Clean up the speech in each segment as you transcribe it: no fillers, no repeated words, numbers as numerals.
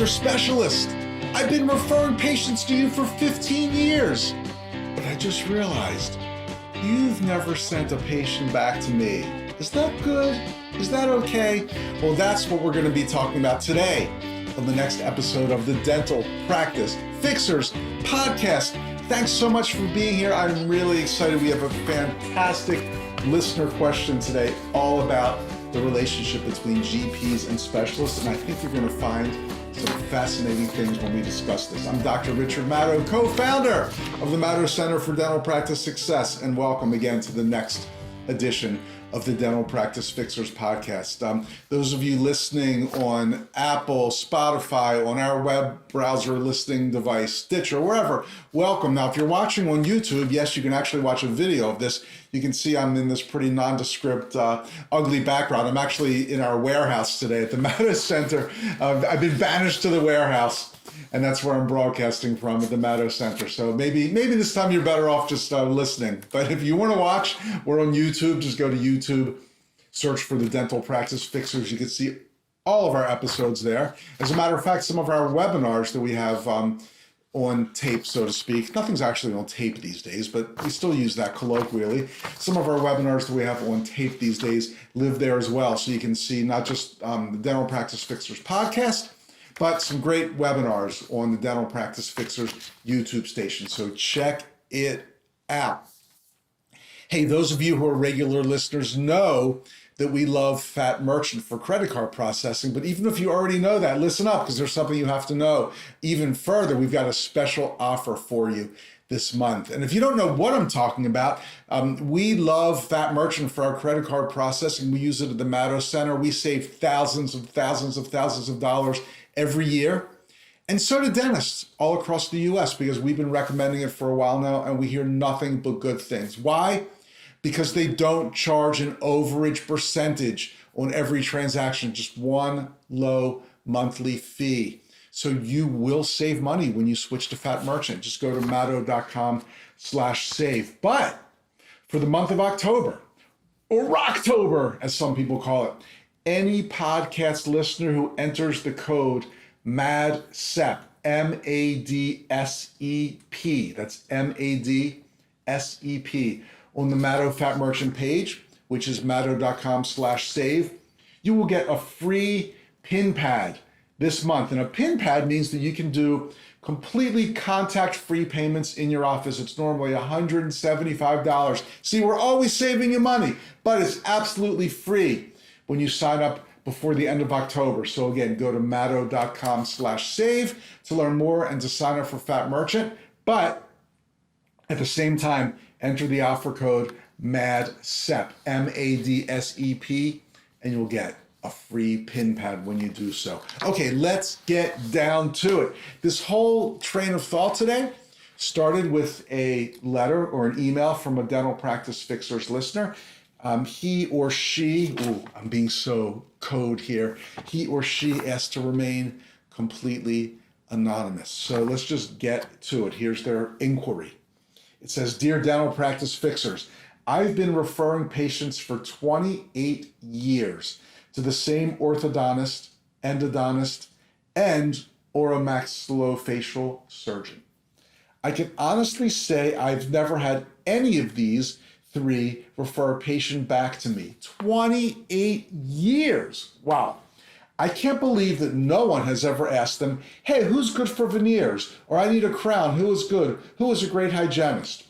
Mr. Specialist. I've been referring patients to you for 15 years. But I just realized you've never sent a patient back to me. Is that good? Is that okay? Well, that's what we're going to be talking about today on the next episode of the Dental Practice Fixers podcast. Thanks so much for being here. I'm really excited. We have a fantastic listener question today all about the relationship between GPs and specialists, and I think you're going to find some fascinating things when we discuss this. I'm Dr. Richard Matto, co-founder of the Matto Center for Dental Practice Success, and welcome again to the next edition of the Dental Practice Fixers podcast. Those of you listening on Apple, Spotify, on our web browser listening device, Stitcher, wherever, welcome. Now, if you're watching on YouTube, yes, you can actually watch a video of this. You can see I'm in this pretty nondescript, ugly background. I'm actually in our warehouse today at the Matto Center. I've been banished to the warehouse, and that's where I'm broadcasting from at the Matto Center. So maybe this time you're better off just listening. But if you want to watch, we're on YouTube. Just go to YouTube, search for the Dental Practice Fixers. You can see all of our episodes there. As a matter of fact, some of our webinars that we have on tape, so to speak. Nothing's actually on tape these days, but we still use that colloquially. Some of our webinars that we have on tape these days live there as well. So you can see not just the Dental Practice Fixers podcast, but some great webinars on the Dental Practice Fixers YouTube station. So check it out. Hey, those of you who are regular listeners know that we love Fat Merchant for credit card processing. But even if you already know that, listen up, because there's something you have to know. Even further, we've got a special offer for you this month. And if you don't know what I'm talking about, we love Fat Merchant for our credit card processing. We use it at the Matto Center. We save thousands of dollars every year. And so do dentists all across the US, because we've been recommending it for a while now and we hear nothing but good things. Why? Because they don't charge an overage percentage on every transaction, just one low monthly fee. So you will save money when you switch to Fat Merchant. Just go to matto.com/save. But for the month of October, or Rocktober, as some people call it, any podcast listener who enters the code MADSEP, M-A-D-S-E-P, that's M-A-D-S-E-P, on the Matto Fat Merchant page, which is matto.com/save, you will get a free pin pad this month. And a pin pad means that you can do completely contact-free payments in your office. It's normally $175. See, we're always saving you money, but it's absolutely free when you sign up before the end of October. So again, go to matto.com/save to learn more and to sign up for Fat Merchant. But at the same time, enter the offer code MADSEP, M-A-D-S-E-P, and you'll get a free pin pad when you do so. Okay, let's get down to it. This whole train of thought today started with a letter or an email from a Dental Practice Fixers listener. He or she, I'm being so code here, he or she asked to remain completely anonymous. So let's just get to it. Here's their inquiry. It says, "Dear Dental Practice Fixers, I've been referring patients for 28 years to the same orthodontist, endodontist, and oromaxillofacial surgeon. I can honestly say I've never had any of these three refer a patient back to me. 28 years. Wow. I can't believe that no one has ever asked them, hey, who's good for veneers? Or I need a crown. Who is good? Who is a great hygienist?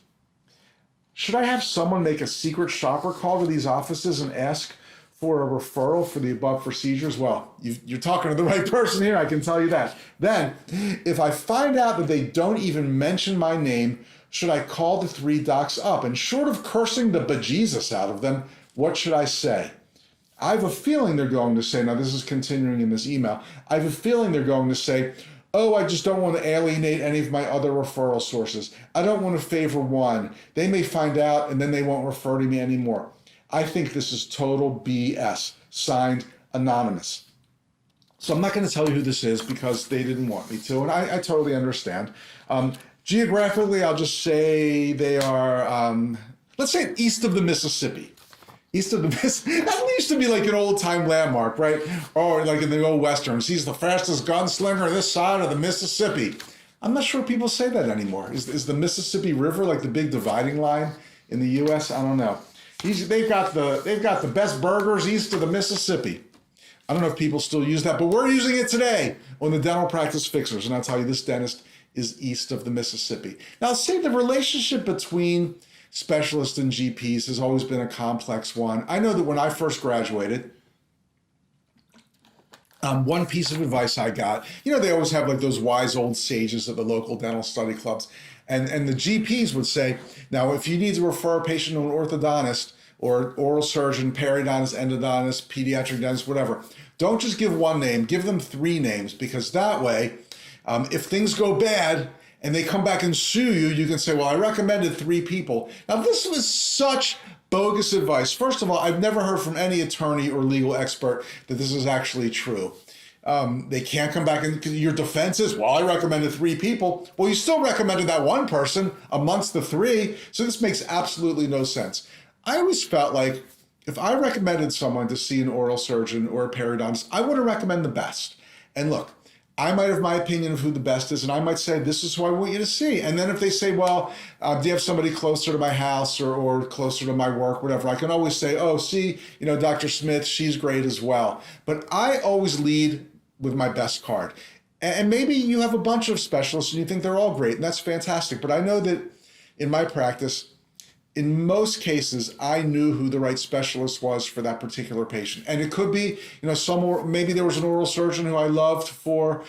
Should I have someone make a secret shopper call to these offices and ask for a referral for the above procedures? Well, you're talking to the right person here, I can tell you that. Then, if I find out that they don't even mention my name, should I call the three docs up? And short of cursing the bejesus out of them, what should I say? I have a feeling they're going to say," now this is continuing in this email, "I have a feeling they're going to say, oh, I just don't want to alienate any of my other referral sources. I don't want to favor one. They may find out and then they won't refer to me anymore. I think this is total BS. Signed, Anonymous." So I'm not going to tell you who this is because they didn't want me to, and I totally understand. Geographically, I'll just say they are, let's say east of the Mississippi. East of the Mississippi. That used to be like an old time landmark, right? Or like in the old Westerns. He's the fastest gunslinger this side of the Mississippi. I'm not sure people say that anymore. Is the Mississippi River like the big dividing line in the U.S.? I don't know. They've got the best burgers east of the Mississippi. I don't know if people still use that, but we're using it today on the Dental Practice Fixers. And I'll tell you, this dentist is east of the Mississippi. Now, say the relationship between specialists and GPs has always been a complex one. I know that when I first graduated, one piece of advice I got, they always have like those wise old sages at the local dental study clubs. And the GPs would say, now, if you need to refer a patient to an orthodontist or oral surgeon, periodontist, endodontist, pediatric dentist, whatever, don't just give one name, give them 3 names, because that way, if things go bad and they come back and sue you, you can say, well, I recommended 3 people. Now, this was such bogus advice. First of all, I've never heard from any attorney or legal expert that this is actually true. They can't come back and your defense is, well, I recommended 3 people. Well, you still recommended that one person amongst the 3. So this makes absolutely no sense. I always felt like if I recommended someone to see an oral surgeon or a periodontist, I would have recommended the best. And look, I might have my opinion of who the best is, and I might say, this is who I want you to see. And then if they say, well, do you have somebody closer to my house or closer to my work, whatever, I can always say, oh, see, Dr. Smith, she's great as well. But I always lead with my best card. And maybe you have a bunch of specialists and you think they're all great, and that's fantastic. But I know that in my practice, in most cases, I knew who the right specialist was for that particular patient. And it could be, maybe there was an oral surgeon who I loved for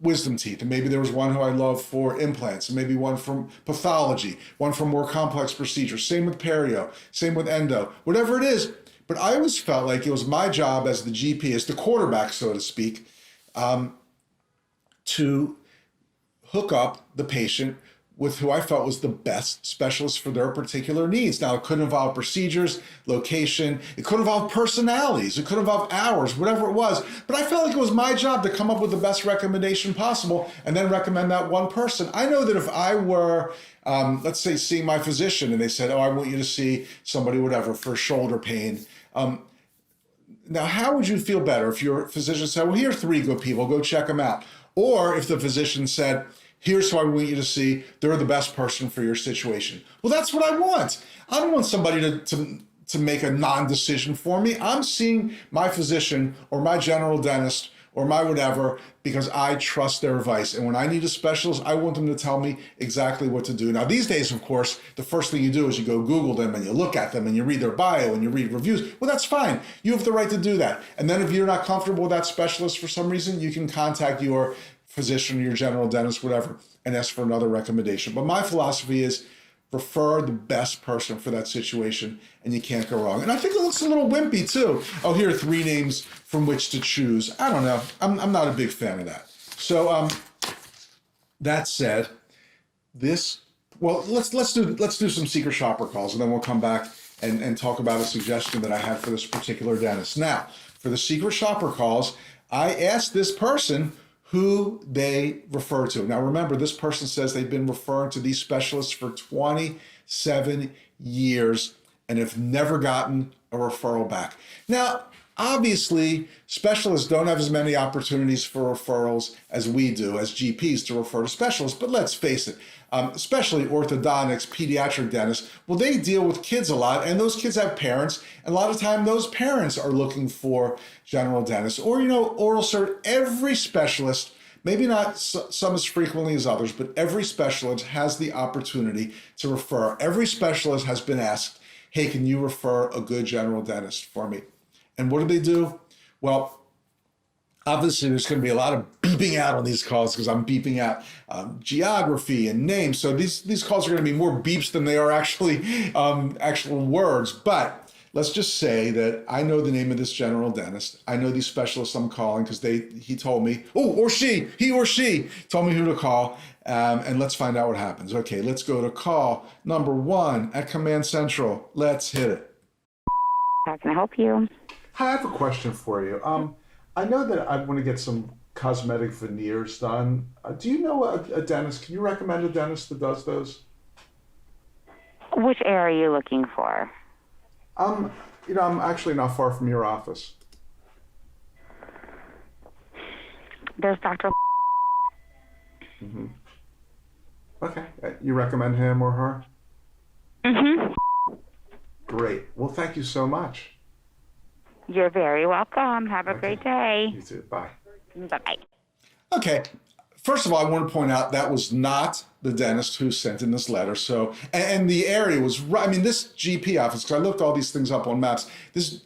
wisdom teeth, and maybe there was one who I loved for implants, and maybe one from pathology, one for more complex procedures. Same with perio, same with endo, whatever it is. But I always felt like it was my job as the GP, as the quarterback, so to speak, to hook up the patient with who I felt was the best specialist for their particular needs. Now, it could involve procedures, location, it could involve personalities, it could involve hours, whatever it was. But I felt like it was my job to come up with the best recommendation possible and then recommend that one person. I know that if I were, let's say, seeing my physician and they said, oh, I want you to see somebody, whatever, for shoulder pain. Now, how would you feel better if your physician said, well, here are 3 good people, go check them out? Or if the physician said, here's who I want you to see. They're the best person for your situation. Well, that's what I want. I don't want somebody to make a non-decision for me. I'm seeing my physician or my general dentist or my whatever because I trust their advice. And when I need a specialist, I want them to tell me exactly what to do. Now, these days, of course, the first thing you do is you go Google them and you look at them and you read their bio and you read reviews. Well, that's fine. You have the right to do that. And then if you're not comfortable with that specialist for some reason, you can contact your physician, your general dentist, whatever, and ask for another recommendation. But my philosophy is refer the best person for that situation, and you can't go wrong. And I think it looks a little wimpy too. Oh, here are 3 names from which to choose. I don't know. I'm not a big fan of that. So that said, let's do some secret shopper calls, and then we'll come back and talk about a suggestion that I had for this particular dentist. Now, for the secret shopper calls, I asked this person who they refer to. Now, remember, this person says they've been referring to these specialists for 27 years and have never gotten a referral back. Now, obviously, specialists don't have as many opportunities for referrals as we do as GPs to refer to specialists, but let's face it, especially orthodontics, pediatric dentists, well, they deal with kids a lot, and those kids have parents, and a lot of time those parents are looking for general dentists or, oral surgeon. Every specialist, maybe not some as frequently as others, but every specialist has the opportunity to refer. Every specialist has been asked, hey, can you refer a good general dentist for me? And what do? Well, obviously, there's going to be a lot of beeping out on these calls because I'm beeping out geography and names. So these calls are going to be more beeps than they are actually actual words. But let's just say that I know the name of this general dentist. I know these specialists I'm calling because he told me, he or she told me who to call. And let's find out what happens. Okay, let's go to call number 1 at Command Central. Let's hit it. How can I help you? Hi, I have a question for you. I know that I want to get some cosmetic veneers done. Do you know a dentist? Can you recommend a dentist that does those? Which area are you looking for? I'm actually not far from your office. There's Dr. Mm-hmm. Okay. You recommend him or her? Mm-hmm. Great. Well, thank you so much. You're very welcome. Have a Okay. great day. You too. Bye. Bye-bye. Okay. First of all, I want to point out that was not the dentist who sent in this letter. So, and the area was right. I mean, this GP office, because I looked all these things up on maps, this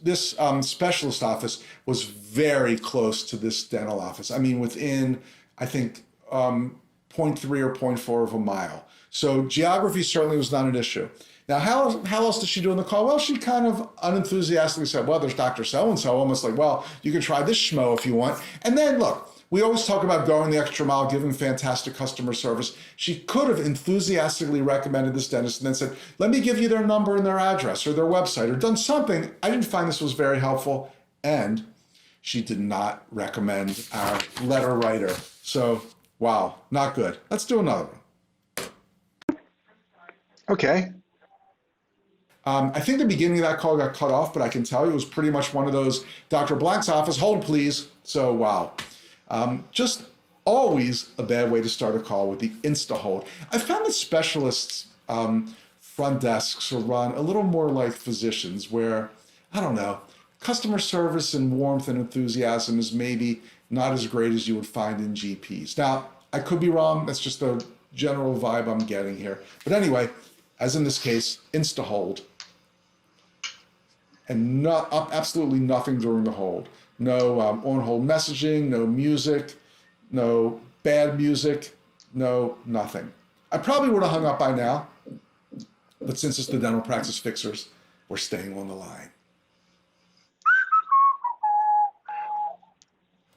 specialist office was very close to this dental office. I mean, within, I think, 0.3 or 0.4 of a mile. So geography certainly was not an issue. Now, how else did she do in the call? Well, she kind of unenthusiastically said, well, there's Dr. So-and-so, almost like, well, you can try this schmo if you want. And then, look, we always talk about going the extra mile, giving fantastic customer service. She could have enthusiastically recommended this dentist and then said, let me give you their number and their address or their website or done something. I didn't find this was very helpful. And she did not recommend our letter writer. So, wow, not good. Let's do another one. Okay. I think the beginning of that call got cut off, but I can tell you it was pretty much one of those, Dr. Blank's office, hold please. So, wow. Just always a bad way to start a call with the insta hold. I found that specialists' front desks are run a little more like physicians where, I don't know, customer service and warmth and enthusiasm is maybe not as great as you would find in GPs. Now, I could be wrong. That's just a general vibe I'm getting here. But anyway, as in this case, insta hold. And absolutely nothing during the hold. No on-hold messaging, no music, no bad music, no nothing. I probably would have hung up by now, but since it's the dental practice fixers, we're staying on the line.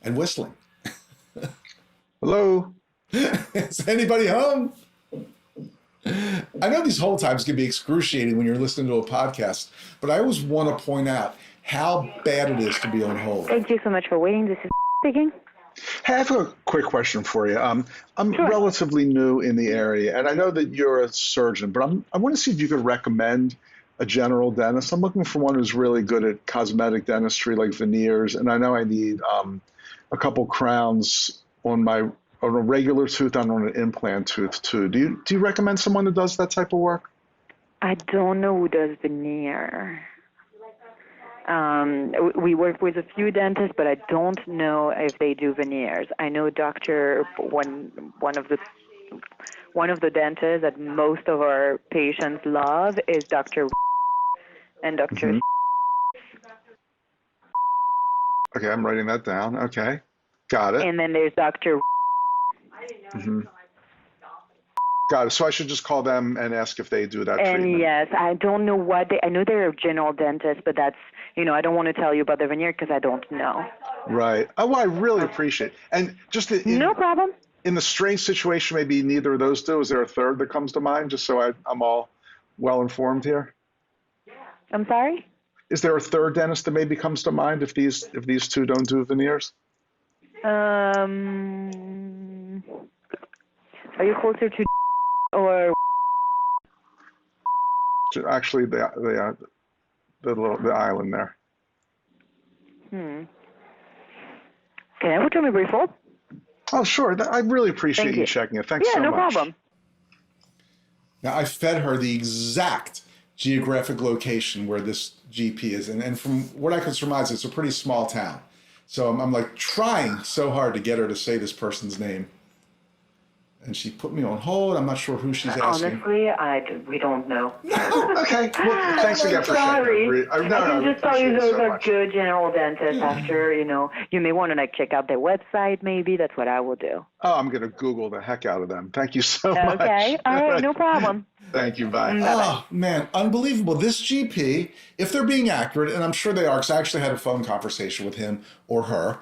And whistling. Hello? Is anybody home? I know these hold times can be excruciating when you're listening to a podcast, but I always want to point out how bad it is to be on hold. Thank you so much for waiting. This is speaking. Hey, I have a quick question for you. I'm Sure. relatively new in the area, and I know that you're a surgeon, but I want to see if you could recommend a general dentist. I'm looking for one who's really good at cosmetic dentistry, like veneers, and I know I need a couple crowns on a regular tooth and on an implant tooth too. Do you recommend someone that does that type of work? I don't know who does veneer. We work with a few dentists, but I don't know if they do veneers. I know one of the dentists that most of our patients love is Dr. and Dr. Mm-hmm. Okay, I'm writing that down. Okay, got it. And then there's Dr. Mm-hmm. Got it. So I should just call them and ask if they do that treatment. And yes, I don't know I know they're a general dentist, but that's, I don't want to tell you about the veneer because I don't know. Right. Oh, well, I really appreciate it. And just No problem. In the strange situation, maybe neither of those do. Is there a third that comes to mind, just so I'm all well informed here? I'm sorry? Is there a third dentist that maybe comes to mind if these two don't do veneers? Are you closer to or Actually, the island there. Can I put you on a brief hold? Oh, sure. I really appreciate Thank you you checking it. Thanks so Yeah, no much. problem. Now, I fed her the exact geographic location where this GP is. And from what I can surmise, it's a pretty small town. So I'm like trying so hard to get her to say this person's name. And she put me on hold. I'm not sure who she's asking. Honestly, we don't know. Okay. Well, thanks again for Sorry. sharing. I can just tell you those are good general dentists. Yeah. After, you may want to check out their website. Maybe that's what I will do. Oh, I'm going to Google the heck out of them. Thank you so much. Okay. All right. No problem. Thank you. Bye. Oh, man, unbelievable. This GP, if they're being accurate, and I'm sure they are, because I actually had a phone conversation with him or her,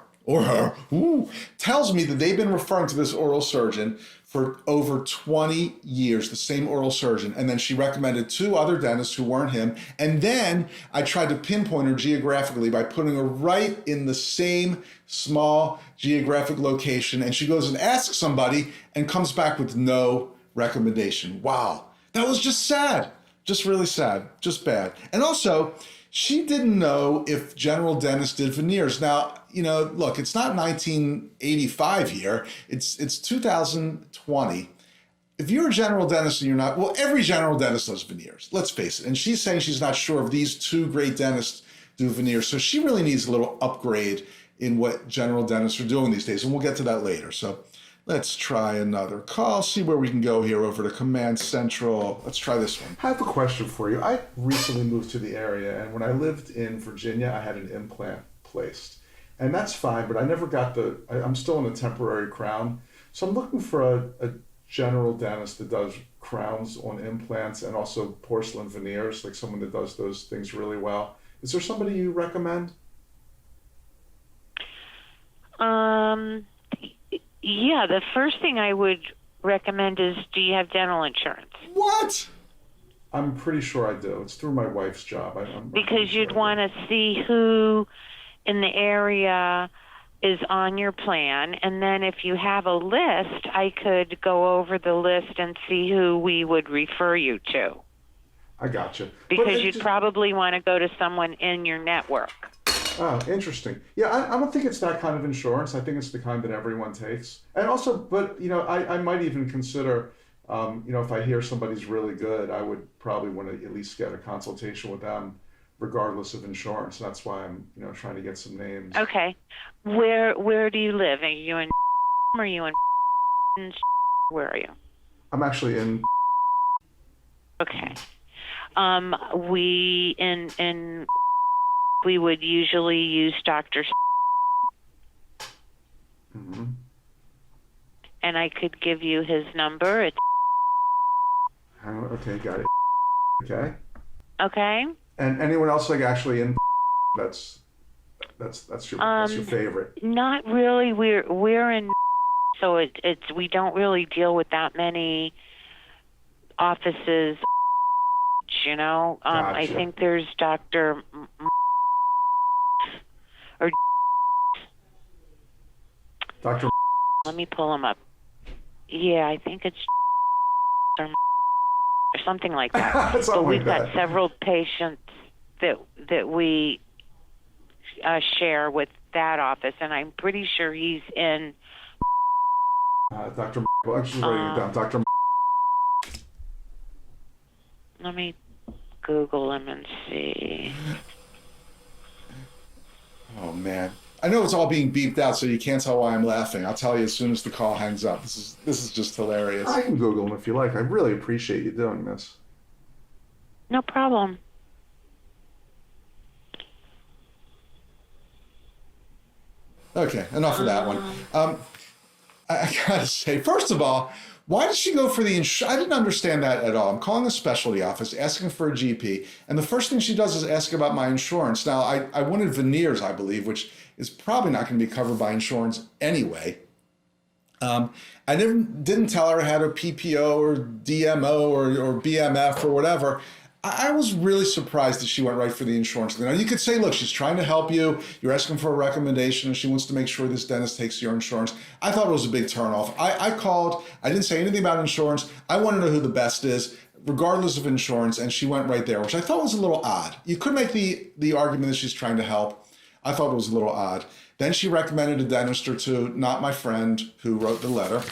tells me that they've been referring to this oral surgeon for over 20 years, the same oral surgeon. And then she recommended two other dentists who weren't him. And then I tried to pinpoint her geographically by putting her right in the same small geographic location. And she goes and asks somebody and comes back with no recommendation. Wow. That was just sad. Just really sad. Just bad. And also, She didn't know if general dentists did veneers. Now, look, it's not 1985 here. It's 2020. If you're a general dentist and you're not, well, every general dentist does veneers. Let's face it. And she's saying she's not sure if these two great dentists do veneers. So she really needs a little upgrade in what general dentists are doing these days. And we'll get to that later. So let's try another call, see where we can go here over to Command Central. Let's try this one. I have a question for you. I recently moved to the area, and when I lived in Virginia, I had an implant placed. And that's fine, but I never got I'm still in a temporary crown. So I'm looking for a general dentist that does crowns on implants and also porcelain veneers, like someone that does those things really well. Is there somebody you recommend? Yeah, the first thing I would recommend is, do you have dental insurance? What? I'm pretty sure I do. It's through my wife's job. Because you'd want to see who in the area is on your plan, and then if you have a list, I could go over the list and see who we would refer you to. I gotcha. Because you'd probably want to go to someone in your network. Oh, interesting. Yeah, I don't think it's that kind of insurance. I think it's the kind that everyone takes. And also, but, I might even consider, if I hear somebody's really good, I would probably want to at least get a consultation with them, regardless of insurance. That's why I'm, trying to get some names. Okay. Where do you live? Are you in or are you in where are you? I'm actually in. Okay. We would usually use Dr. Mm-hmm. And I could give you his number. It's Okay, got it. Okay. Okay. And anyone else actually in that's your favorite? Not really. We're in, so it's we don't really deal with that many offices. Gotcha. I think there's Dr. or Dr. Let me pull him up. Yeah, I think it's or something like that. But we've got several patients that we share with that office, and I'm pretty sure he's in. Dr. Well, actually, writing it down. Dr. Let me Google him and see. Oh, man. I know it's all being beeped out, so you can't tell why I'm laughing. I'll tell you as soon as the call hangs up. This is just hilarious. I can Google him if you like. I really appreciate you doing this. No problem. Okay, enough of that one. I gotta say, first of all, why did she go for the insurance? I didn't understand that at all. I'm calling a specialty office, asking for a GP, and the first thing she does is ask about my insurance. Now, I wanted veneers, I believe, which is probably not going to be covered by insurance anyway. I didn't tell her I had a PPO or DMO or BMF or whatever. I was really surprised that she went right for the insurance thing. Now, you could say, look, she's trying to help you. You're asking for a recommendation, and she wants to make sure this dentist takes your insurance. I thought it was a big turnoff. I called. I didn't say anything about insurance. I want to know who the best is, regardless of insurance, and she went right there, which I thought was a little odd. You could make the argument that she's trying to help. I thought it was a little odd. Then she recommended a dentist or two, not my friend who wrote the letter.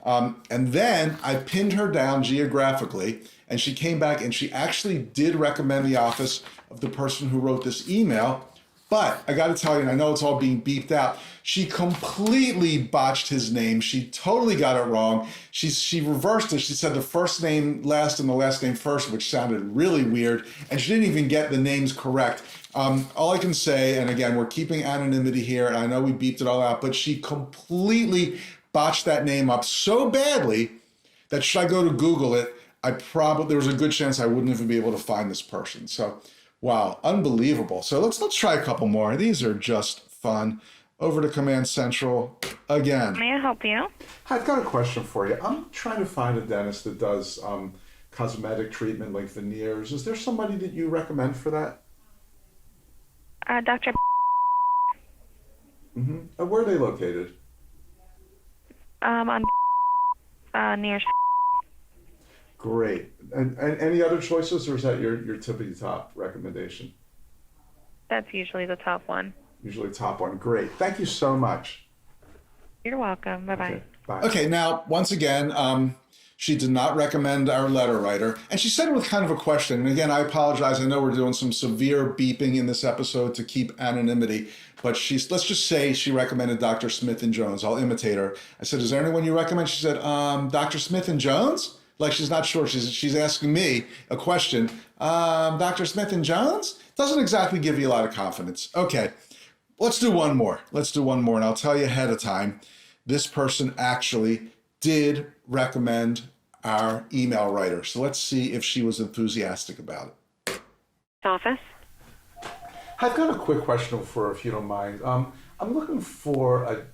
And then I pinned her down geographically, and she came back and she actually did recommend the office of the person who wrote this email. But I got to tell you, and I know it's all being beeped out, she completely botched his name. She totally got it wrong. She reversed it. She said the first name last and the last name first, which sounded really weird. And she didn't even get the names correct. All I can say, and again, we're keeping anonymity here, and I know we beeped it all out, but she completely botched that name up so badly that should I go to Google it, there was a good chance I wouldn't even be able to find this person. So, wow, unbelievable. So let's try a couple more. These are just fun. Over to Command Central again. May I help you? I've got a question for you. I'm trying to find a dentist that does cosmetic treatment like veneers. Is there somebody that you recommend for that? Dr. Mm-hmm. Where are they located? On near. Great. And any other choices, or is that your tippity top recommendation? That's usually the top one. Usually top one. Great. Thank you so much. You're welcome. Bye-bye. Okay, bye. Okay, now, once again, she did not recommend our letter writer. And she said it with kind of a question. And again, I apologize. I know we're doing some severe beeping in this episode to keep anonymity. But let's just say she recommended Dr. Smith and Jones. I'll imitate her. I said, is there anyone you recommend? She said, Dr. Smith and Jones? Like she's not sure. She's asking me a question. Dr. Smith and Jones? Doesn't exactly give you a lot of confidence. Okay, let's do one more. And I'll tell you ahead of time, this person actually did recommend our email writer. So let's see if she was enthusiastic about it. Office. I've got a quick question for her, if you don't mind. I'm looking for a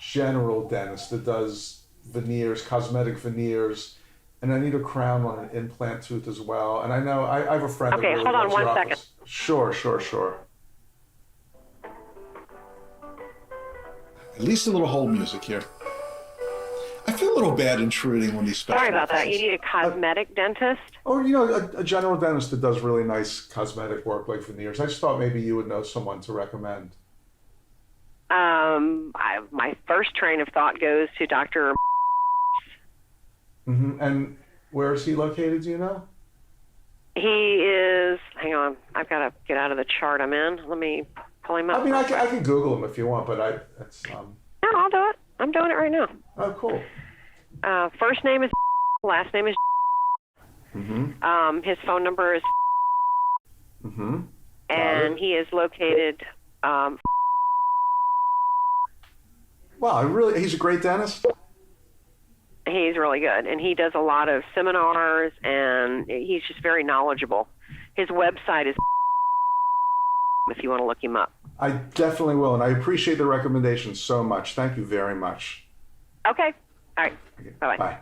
general dentist that does veneers, cosmetic veneers, and I need a crown on an implant tooth as well. And I know I have a friend. Okay, that really hold on loves your one office. second. Sure. At least a little hold music here. I feel a little bad intruding when these special. Sorry about that. You need a cosmetic dentist? Or, a general dentist that does really nice cosmetic work like veneers. I just thought maybe you would know someone to recommend. My first train of thought goes to Dr. Mm-hmm. And where is he located, do you know? He is, hang on, I've got to get out of the chart I'm in. Let me pull him up. I mean, I can Google him if you want, but No, I'll do it. I'm doing it right now. Oh, cool. First name is last name is Mm-hmm. his phone number is Mm-hmm. and he is located Wow, he's a great dentist? he's really good, and he does a lot of seminars, and he's just very knowledgeable. His website is if you want to look him up. I definitely will, and I appreciate the recommendation so much. Thank you very much. Okay. All right. Okay. Bye-bye. Bye.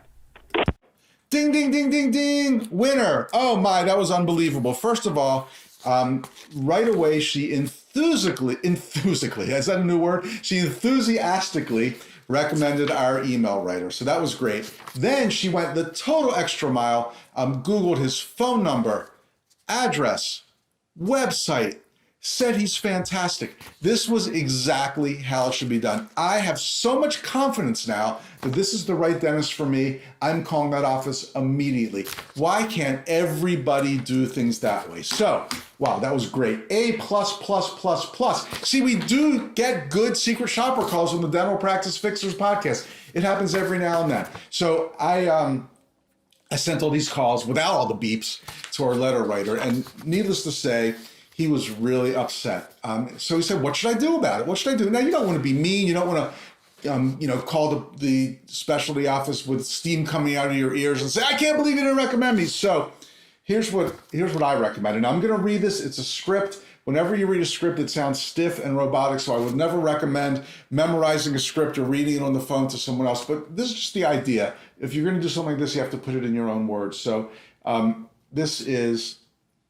Ding, ding, ding, ding, ding. Winner. Oh, my, that was unbelievable. First of all, right away, she enthusiastically, is that a new word? She enthusiastically recommended our email writer. So that was great. Then she went the total extra mile, Googled his phone number, address, website, said he's fantastic. This was exactly how it should be done. I have so much confidence now that this is the right dentist for me. I'm calling that office immediately. Why can't everybody do things that way? So, wow, that was great. A++++. See, we do get good secret shopper calls on the Dental Practice Fixers podcast. It happens every now and then. So I sent all these calls without all the beeps to our letter writer, and needless to say, he was really upset. So he said, what should I do about it? What should I do? Now, you don't want to be mean. You don't want to, call the specialty office with steam coming out of your ears and say, I can't believe you didn't recommend me. So here's what I recommend. And I'm going to read this. It's a script. Whenever you read a script, it sounds stiff and robotic. So I would never recommend memorizing a script or reading it on the phone to someone else. But this is just the idea. If you're going to do something like this, you have to put it in your own words. So this is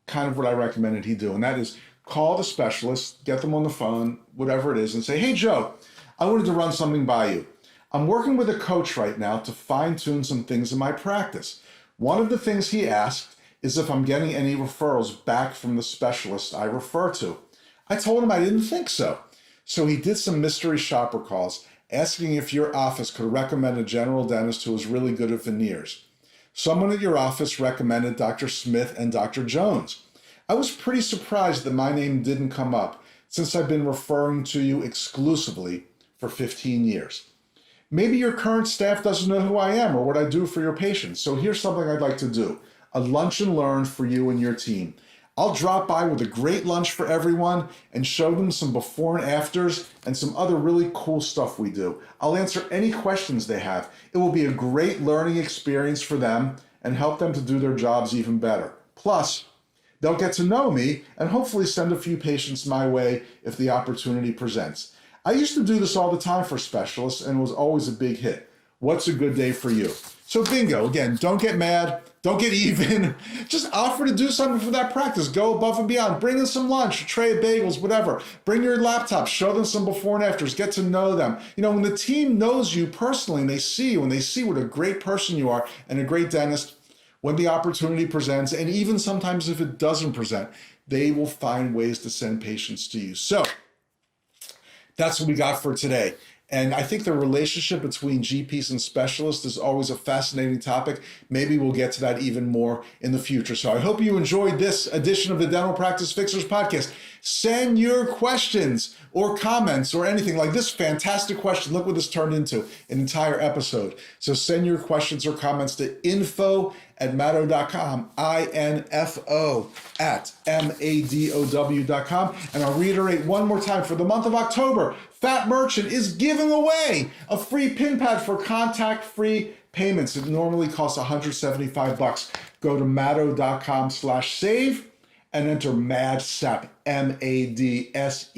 kind of what I recommended he do, and that is call the specialist, get them on the phone, whatever it is, and say, hey, Joe, I wanted to run something by you. I'm working with a coach right now to fine-tune some things in my practice. One of the things he asked is if I'm getting any referrals back from the specialist I refer to. I told him I didn't think so. So he did some mystery shopper calls, asking if your office could recommend a general dentist who was really good at veneers. Someone at your office recommended Dr. Smith and Dr. Jones. I was pretty surprised that my name didn't come up since I've been referring to you exclusively for 15 years. Maybe your current staff doesn't know who I am or what I do for your patients, so here's something I'd like to do, a lunch and learn for you and your team. I'll drop by with a great lunch for everyone and show them some before and afters and some other really cool stuff we do. I'll answer any questions they have. It will be a great learning experience for them and help them to do their jobs even better. Plus, they'll get to know me and hopefully send a few patients my way if the opportunity presents. I used to do this all the time for specialists and it was always a big hit. What's a good day for you? So bingo, again, don't get mad, don't get even, just offer to do something for that practice. Go above and beyond, bring in some lunch, a tray of bagels, whatever. Bring your laptop, show them some before and afters, get to know them. When the team knows you personally and they see you and they see what a great person you are and a great dentist, when the opportunity presents, and even sometimes if it doesn't present, they will find ways to send patients to you. So that's what we got for today. And I think the relationship between GPs and specialists is always a fascinating topic. Maybe we'll get to that even more in the future. So I hope you enjoyed this edition of the Dental Practice Fixers podcast. Send your questions or comments or anything like this fantastic question. Look what this turned into, an entire episode. So send your questions or comments to info@madow.com, info@madow.com. And I'll reiterate one more time, for the month of October, Fat Merchant is giving away a free pin pad for contact-free payments. It normally costs $175. Go to madow.com/save and enter MADSEP, MADSEP,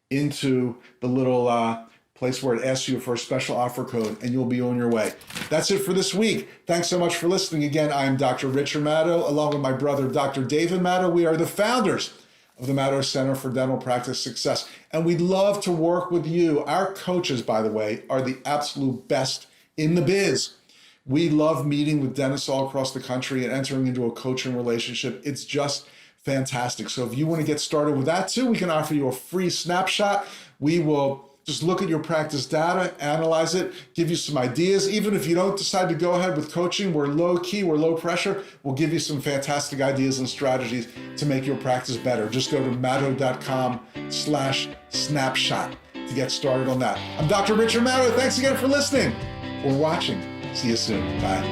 into the little place where it asks you for a special offer code, and you'll be on your way. That's it for this week. Thanks so much for listening. Again, I am Dr. Richard Madow, along with my brother, Dr. David Madow. We are the founders of the Madow Center for Dental Practice Success, and we'd love to work with you. Our coaches, by the way, are the absolute best in the biz. We love meeting with dentists all across the country and entering into a coaching relationship. It's just fantastic. So if you want to get started with that too, we can offer you a free snapshot. We will just look at your practice data, analyze it, give you some ideas. Even if you don't decide to go ahead with coaching, we're low key, we're low pressure. We'll give you some fantastic ideas and strategies to make your practice better. Just go to madow.com/snapshot to get started on that. I'm Dr. Richard Madow. Thanks again for listening or watching. See you soon. Bye.